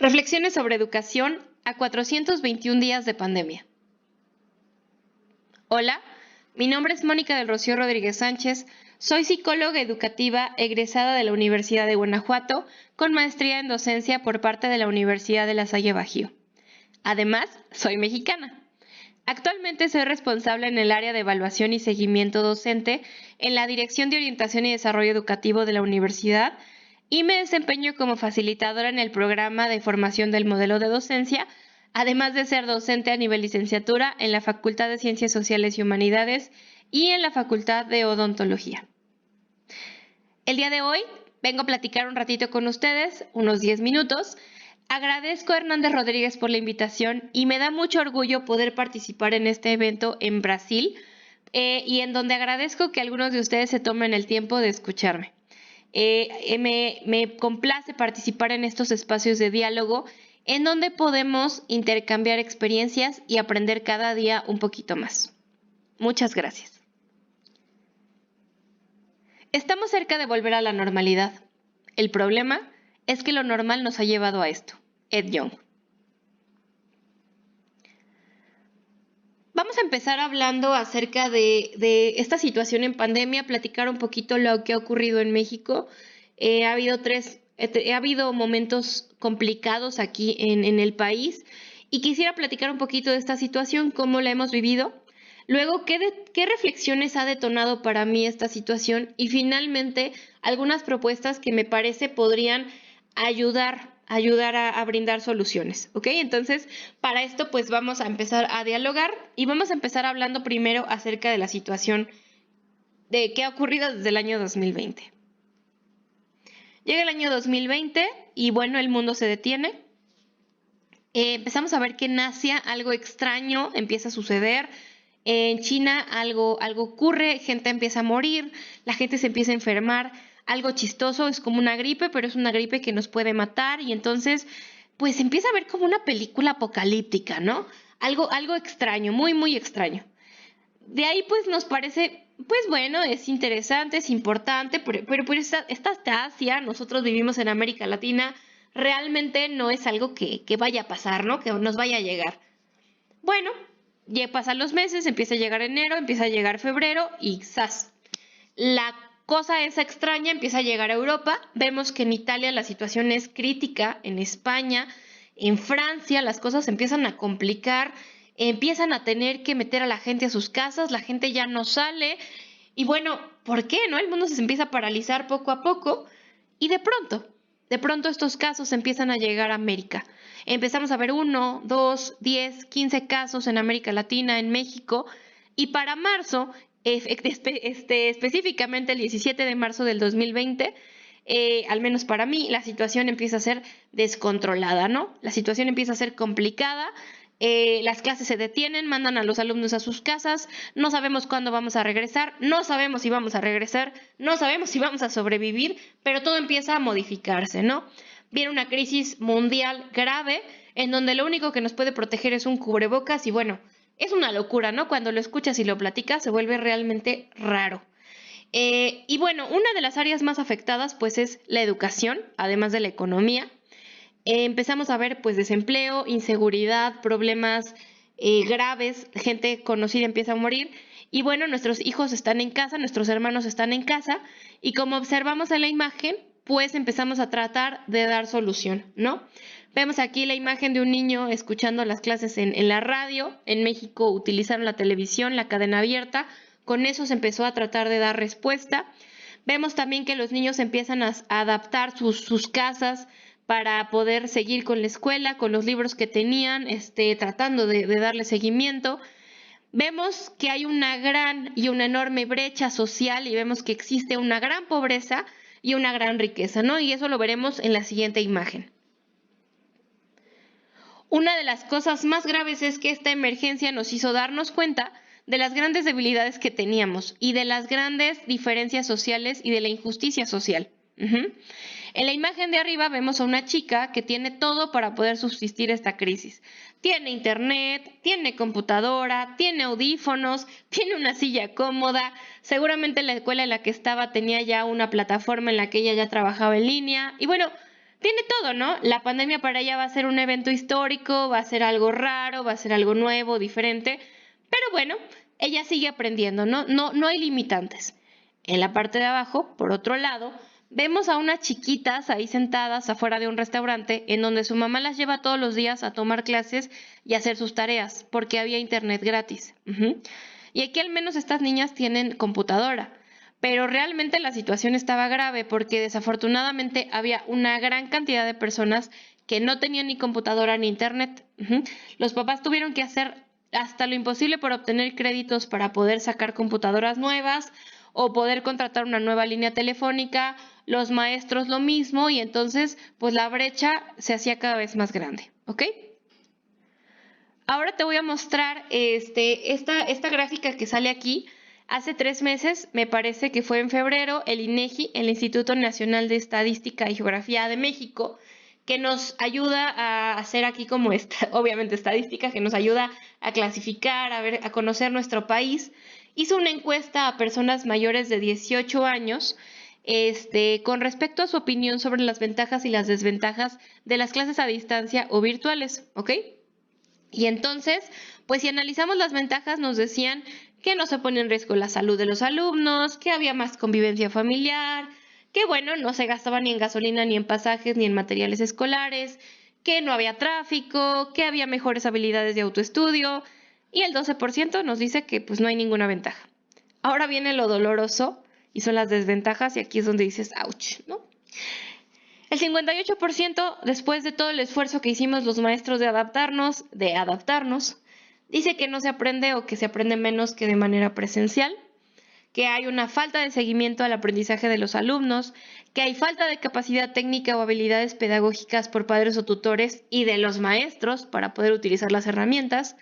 Reflexiones sobre educación a 421 días de pandemia. Hola, mi nombre es Mónica del Rocío Rodríguez Sánchez, soy psicóloga educativa egresada de la Universidad de Guanajuato con maestría en docencia por parte de la Universidad de La Salle Bajío. Además, soy mexicana. Actualmente soy responsable en el área de evaluación y seguimiento docente en la Dirección de Orientación y Desarrollo Educativo de la universidad y me desempeño como facilitadora en el programa de formación del modelo de docencia, además de ser docente a nivel licenciatura en la Facultad de Ciencias Sociales y Humanidades y en la Facultad de Odontología. El día de hoy vengo a platicar un ratito con ustedes, unos 10 minutos. Agradezco a Hernández Rodríguez por la invitación y me da mucho orgullo poder participar en este evento en Brasil y en donde agradezco que algunos de ustedes se tomen el tiempo de escucharme. Me complace participar en estos espacios de diálogo en donde podemos intercambiar experiencias y aprender cada día un poquito más. Muchas gracias. Estamos cerca de volver a la normalidad. El problema es que lo normal nos ha llevado a esto. Ed Young. Vamos a empezar hablando acerca de esta situación en pandemia, platicar un poquito lo que ha ocurrido en México. Ha habido momentos complicados aquí en el país y quisiera platicar un poquito de esta situación, cómo la hemos vivido. Luego, ¿qué reflexiones ha detonado para mí esta situación? Y finalmente, algunas propuestas que me parece podrían ayudar a brindar soluciones, ¿ok? Entonces, para esto, pues vamos a empezar a dialogar y vamos a empezar hablando primero acerca de la situación de qué ha ocurrido desde el año 2020. Llega el año 2020 y bueno, el mundo se detiene. Empezamos a ver que en Asia algo extraño empieza a suceder. En China algo ocurre, gente empieza a morir, la gente se empieza a enfermar. Algo chistoso, es como una gripe, pero es una gripe que nos puede matar y entonces pues empieza a ver como una película apocalíptica, ¿no? Algo extraño, muy, muy extraño. De ahí pues nos parece, pues bueno, es interesante, es importante, pero esta Asia, nosotros vivimos en América Latina, realmente no es algo que vaya a pasar, ¿no? Que nos vaya a llegar. Bueno, ya pasan los meses, empieza a llegar enero, empieza a llegar febrero y ¡zas! La cosa esa extraña empieza a llegar a Europa. Vemos que en Italia la situación es crítica, en España, en Francia las cosas empiezan a complicar, empiezan a tener que meter a la gente a sus casas, la gente ya no sale y bueno, ¿por qué? ¿No? El mundo se empieza a paralizar poco a poco y de pronto estos casos empiezan a llegar a América. Empezamos a ver 1, 2, 10, 15 casos en América Latina, en México y para marzo específicamente el 17 de marzo del 2020, al menos para mí, la situación empieza a ser descontrolada, ¿no? La situación empieza a ser complicada, las clases se detienen, mandan a los alumnos a sus casas, no sabemos cuándo vamos a regresar, no sabemos si vamos a regresar, no sabemos si vamos a sobrevivir, pero todo empieza a modificarse, ¿no? Viene una crisis mundial grave en donde lo único que nos puede proteger es un cubrebocas y bueno, es una locura, ¿no? Cuando lo escuchas y lo platicas se vuelve realmente raro. Y bueno, una de las áreas más afectadas pues es la educación, además de la economía. Empezamos a ver pues desempleo, inseguridad, problemas graves, gente conocida empieza a morir. Y bueno, nuestros hijos están en casa, nuestros hermanos están en casa y como observamos en la imagen, pues empezamos a tratar de dar solución, ¿no? Vemos aquí la imagen de un niño escuchando las clases en la radio. En México utilizaron la televisión, la cadena abierta. Con eso se empezó a tratar de dar respuesta. Vemos también que los niños empiezan a adaptar sus casas para poder seguir con la escuela, con los libros que tenían, tratando de darle seguimiento. Vemos que hay una gran y una enorme brecha social y vemos que existe una gran pobreza y una gran riqueza, ¿no? Y eso lo veremos en la siguiente imagen. Una de las cosas más graves es que esta emergencia nos hizo darnos cuenta de las grandes debilidades que teníamos y de las grandes diferencias sociales y de la injusticia social. En la imagen de arriba vemos a una chica que tiene todo para poder subsistir esta crisis. Tiene internet, tiene computadora, tiene audífonos, tiene una silla cómoda. Seguramente la escuela en la que estaba tenía ya una plataforma en la que ella ya trabajaba en línea. Y bueno, tiene todo, ¿no? La pandemia para ella va a ser un evento histórico, va a ser algo raro, va a ser algo nuevo, diferente, pero bueno, ella sigue aprendiendo, ¿no? No hay limitantes. En la parte de abajo, por otro lado, vemos a unas chiquitas ahí sentadas afuera de un restaurante en donde su mamá las lleva todos los días a tomar clases y a hacer sus tareas, porque había internet gratis. Y aquí al menos estas niñas tienen computadora. Pero realmente la situación estaba grave porque desafortunadamente había una gran cantidad de personas que no tenían ni computadora ni internet. Los papás tuvieron que hacer hasta lo imposible por obtener créditos para poder sacar computadoras nuevas o poder contratar una nueva línea telefónica, los maestros lo mismo, y entonces pues la brecha se hacía cada vez más grande, ¿ok? Ahora te voy a mostrar esta gráfica que sale aquí. Hace 3 meses, me parece que fue en febrero, el INEGI, el Instituto Nacional de Estadística y Geografía de México, que nos ayuda a hacer aquí como obviamente estadística, que nos ayuda a clasificar, a conocer nuestro país, hizo una encuesta a personas mayores de 18 años, con respecto a su opinión sobre las ventajas y las desventajas de las clases a distancia o virtuales, ¿ok? Y entonces, pues si analizamos las ventajas, nos decían que no se pone en riesgo la salud de los alumnos, que había más convivencia familiar, que bueno, no se gastaba ni en gasolina, ni en pasajes, ni en materiales escolares, que no había tráfico, que había mejores habilidades de autoestudio, y el 12% nos dice que pues no hay ninguna ventaja. Ahora viene lo doloroso y son las desventajas, y aquí es donde dices, ouch, ¿no? El 58%, después de todo el esfuerzo que hicimos los maestros de adaptarnos, dice que no se aprende o que se aprende menos que de manera presencial, que hay una falta de seguimiento al aprendizaje de los alumnos, que hay falta de capacidad técnica o habilidades pedagógicas por padres o tutores y de los maestros para poder utilizar las herramientas,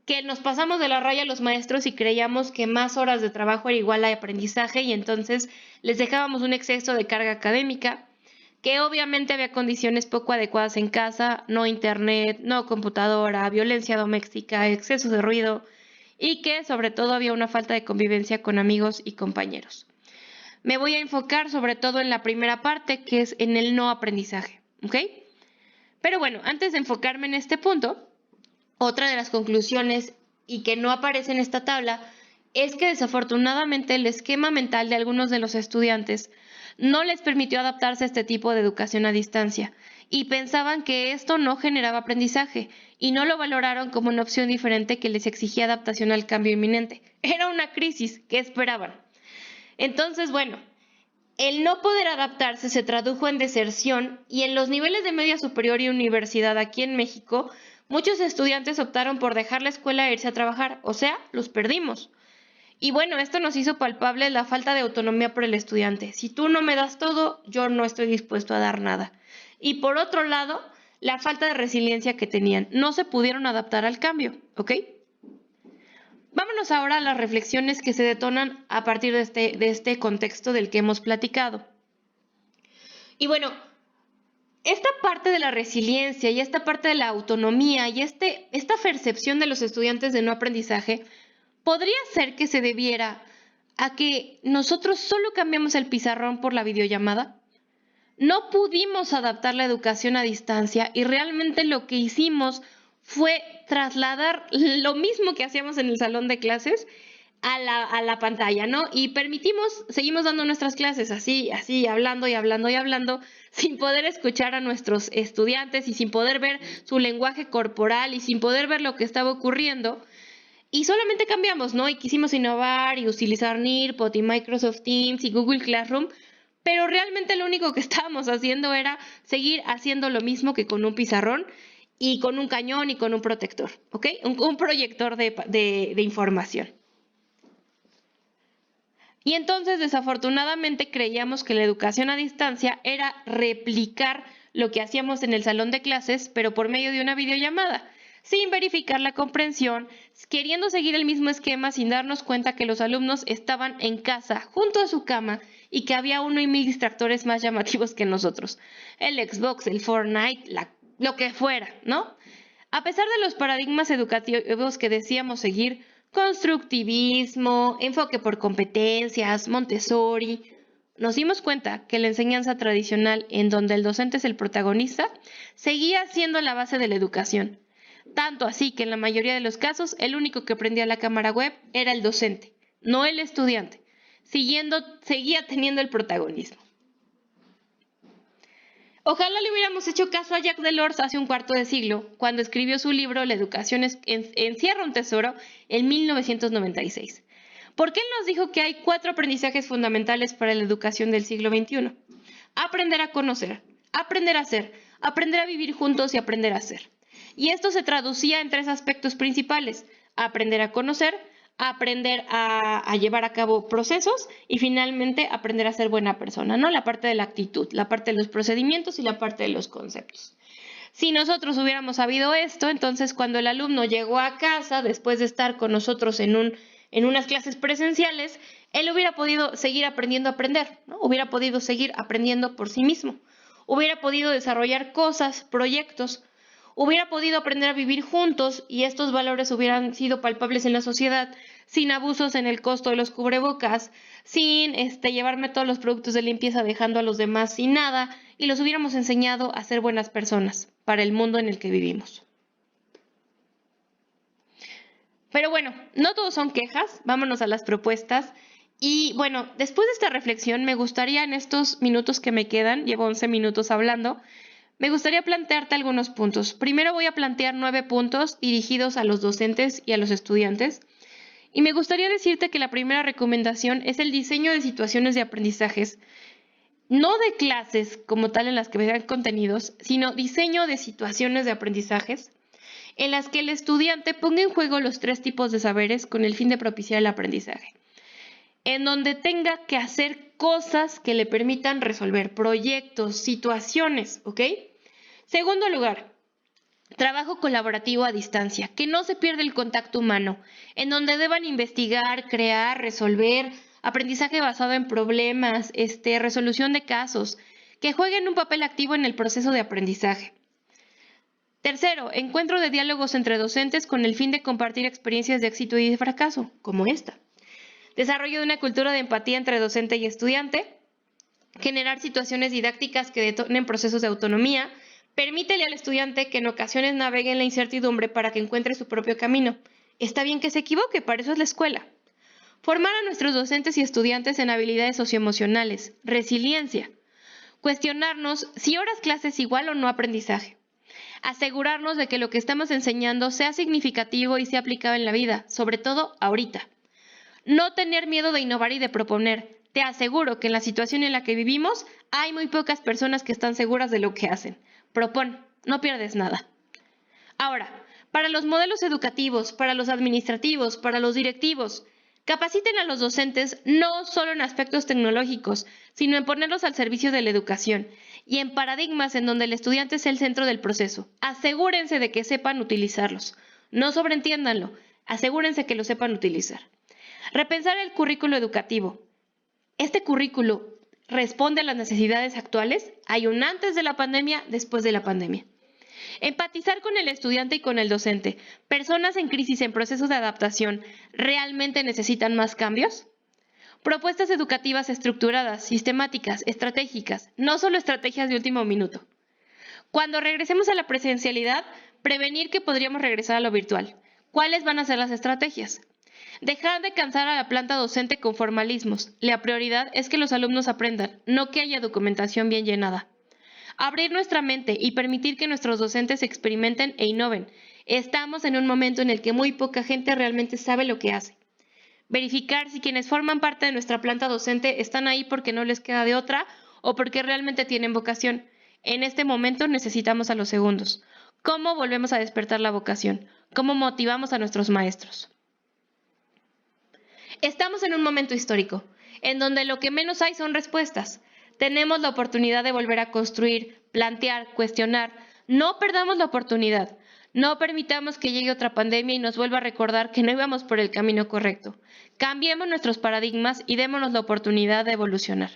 que nos pasamos de la raya los maestros y creíamos que más horas de trabajo era igual a aprendizaje y entonces les dejábamos un exceso de carga académica, que obviamente había condiciones poco adecuadas en casa, no internet, no computadora, violencia doméstica, exceso de ruido y que sobre todo había una falta de convivencia con amigos y compañeros. Me voy a enfocar sobre todo en la primera parte, que es en el no aprendizaje, ¿ok? Pero bueno, antes de enfocarme en este punto, otra de las conclusiones y que no aparece en esta tabla es que desafortunadamente el esquema mental de algunos de los estudiantes no les permitió adaptarse a este tipo de educación a distancia y pensaban que esto no generaba aprendizaje y no lo valoraron como una opción diferente que les exigía adaptación al cambio inminente. Era una crisis. ¿Qué esperaban? Entonces, bueno, el no poder adaptarse se tradujo en deserción y en los niveles de media superior y universidad aquí en México, muchos estudiantes optaron por dejar la escuela e irse a trabajar, o sea, los perdimos. Y bueno, esto nos hizo palpable la falta de autonomía por el estudiante. Si tú no me das todo, yo no estoy dispuesto a dar nada. Y por otro lado, la falta de resiliencia que tenían. No se pudieron adaptar al cambio, ¿ok? Vámonos ahora a las reflexiones que se detonan a partir de este contexto del que hemos platicado. Y bueno, esta parte de la resiliencia y esta parte de la autonomía y esta percepción de los estudiantes de no aprendizaje podría ser que se debiera a que nosotros solo cambiamos el pizarrón por la videollamada. No pudimos adaptar la educación a distancia y realmente lo que hicimos fue trasladar lo mismo que hacíamos en el salón de clases a la pantalla, ¿no? Y seguimos dando nuestras clases así, hablando y hablando y hablando, sin poder escuchar a nuestros estudiantes y sin poder ver su lenguaje corporal y sin poder ver lo que estaba ocurriendo. Y solamente cambiamos, ¿no? Y quisimos innovar y utilizar Nearpod y Microsoft Teams y Google Classroom, pero realmente lo único que estábamos haciendo era seguir haciendo lo mismo que con un pizarrón y con un cañón y con un protector, ¿ok? Un proyector de información. Y entonces, desafortunadamente, creíamos que la educación a distancia era replicar lo que hacíamos en el salón de clases, pero por medio de una videollamada, sin verificar la comprensión, queriendo seguir el mismo esquema sin darnos cuenta que los alumnos estaban en casa, junto a su cama, y que había 1 y 1000 distractores más llamativos que nosotros. El Xbox, el Fortnite, lo que fuera, ¿no? A pesar de los paradigmas educativos que decíamos seguir, constructivismo, enfoque por competencias, Montessori, nos dimos cuenta que la enseñanza tradicional, en donde el docente es el protagonista, seguía siendo la base de la educación. Tanto así que en la mayoría de los casos, el único que prendía la cámara web era el docente, no el estudiante, seguía teniendo el protagonismo. Ojalá le hubiéramos hecho caso a Jacques Delors hace un cuarto de siglo, cuando escribió su libro La educación encierra un tesoro en 1996. Porque él nos dijo que hay 4 aprendizajes fundamentales para la educación del siglo XXI. Aprender a conocer, aprender a ser, aprender a vivir juntos y aprender a ser. Y esto se traducía en 3 aspectos principales: aprender a conocer, aprender a llevar a cabo procesos y finalmente aprender a ser buena persona, ¿no? La parte de la actitud, la parte de los procedimientos y la parte de los conceptos. Si nosotros hubiéramos sabido esto, entonces cuando el alumno llegó a casa después de estar con nosotros en unas clases presenciales, él hubiera podido seguir aprendiendo a aprender, ¿no? Hubiera podido seguir aprendiendo por sí mismo, hubiera podido desarrollar cosas, proyectos, hubiera podido aprender a vivir juntos y estos valores hubieran sido palpables en la sociedad, sin abusos en el costo de los cubrebocas, sin llevarme todos los productos de limpieza dejando a los demás sin nada, y los hubiéramos enseñado a ser buenas personas para el mundo en el que vivimos. Pero bueno, no todos son quejas, vámonos a las propuestas. Y bueno, después de esta reflexión, me gustaría en estos minutos que me quedan, llevo 11 minutos hablando, me gustaría plantearte algunos puntos. Primero voy a plantear 9 puntos dirigidos a los docentes y a los estudiantes. Y me gustaría decirte que la primera recomendación es el diseño de situaciones de aprendizajes, no de clases como tal en las que vean contenidos, sino diseño de situaciones de aprendizajes en las que el estudiante ponga en juego los 3 tipos de saberes con el fin de propiciar el aprendizaje, en donde tenga que hacer cosas que le permitan resolver proyectos, situaciones, ¿ok? Segundo lugar, trabajo colaborativo a distancia, que no se pierda el contacto humano, en donde deban investigar, crear, resolver, aprendizaje basado en problemas, resolución de casos, que jueguen un papel activo en el proceso de aprendizaje. Tercero, encuentro de diálogos entre docentes con el fin de compartir experiencias de éxito y de fracaso, como esta. Desarrollo de una cultura de empatía entre docente y estudiante, generar situaciones didácticas que detonen procesos de autonomía, permítele al estudiante que en ocasiones navegue en la incertidumbre para que encuentre su propio camino. Está bien que se equivoque, para eso es la escuela. Formar a nuestros docentes y estudiantes en habilidades socioemocionales, resiliencia. Cuestionarnos si horas clase es igual o no aprendizaje. Asegurarnos de que lo que estamos enseñando sea significativo y sea aplicado en la vida, sobre todo ahorita. No tener miedo de innovar y de proponer. Te aseguro que en la situación en la que vivimos hay muy pocas personas que están seguras de lo que hacen. Propon, no pierdes nada. Ahora, para los modelos educativos, para los administrativos, para los directivos, capaciten a los docentes no solo en aspectos tecnológicos, sino en ponerlos al servicio de la educación y en paradigmas en donde el estudiante es el centro del proceso. Asegúrense de que sepan utilizarlos. No sobreentiéndanlo, asegúrense que lo sepan utilizar. Repensar el currículo educativo. Este currículo responde a las necesidades actuales. Hay un antes de la pandemia, después de la pandemia. Empatizar con el estudiante y con el docente. ¿Personas en crisis, en procesos de adaptación, realmente necesitan más cambios? Propuestas educativas estructuradas, sistemáticas, estratégicas, no solo estrategias de último minuto. Cuando regresemos a la presencialidad, prevenir que podríamos regresar a lo virtual. ¿Cuáles van a ser las estrategias? Dejar de cansar a la planta docente con formalismos. La prioridad es que los alumnos aprendan, no que haya documentación bien llenada. Abrir nuestra mente y permitir que nuestros docentes experimenten e innoven. Estamos en un momento en el que muy poca gente realmente sabe lo que hace. Verificar si quienes forman parte de nuestra planta docente están ahí porque no les queda de otra o porque realmente tienen vocación. En este momento necesitamos a los segundos. ¿Cómo volvemos a despertar la vocación? ¿Cómo motivamos a nuestros maestros? Estamos en un momento histórico, en donde lo que menos hay son respuestas. Tenemos la oportunidad de volver a construir, plantear, cuestionar. No perdamos la oportunidad. No permitamos que llegue otra pandemia y nos vuelva a recordar que no íbamos por el camino correcto. Cambiemos nuestros paradigmas y démonos la oportunidad de evolucionar.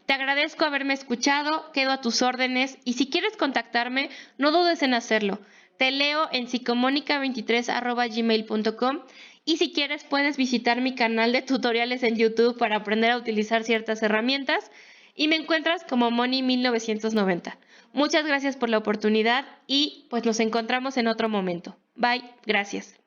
Te agradezco haberme escuchado, quedo a tus órdenes y si quieres contactarme, no dudes en hacerlo. Te leo en psicomónica23@gmail.com Y si quieres, puedes visitar mi canal de tutoriales en YouTube para aprender a utilizar ciertas herramientas y me encuentras como Moni1990. Muchas gracias por la oportunidad y pues nos encontramos en otro momento. Bye, gracias.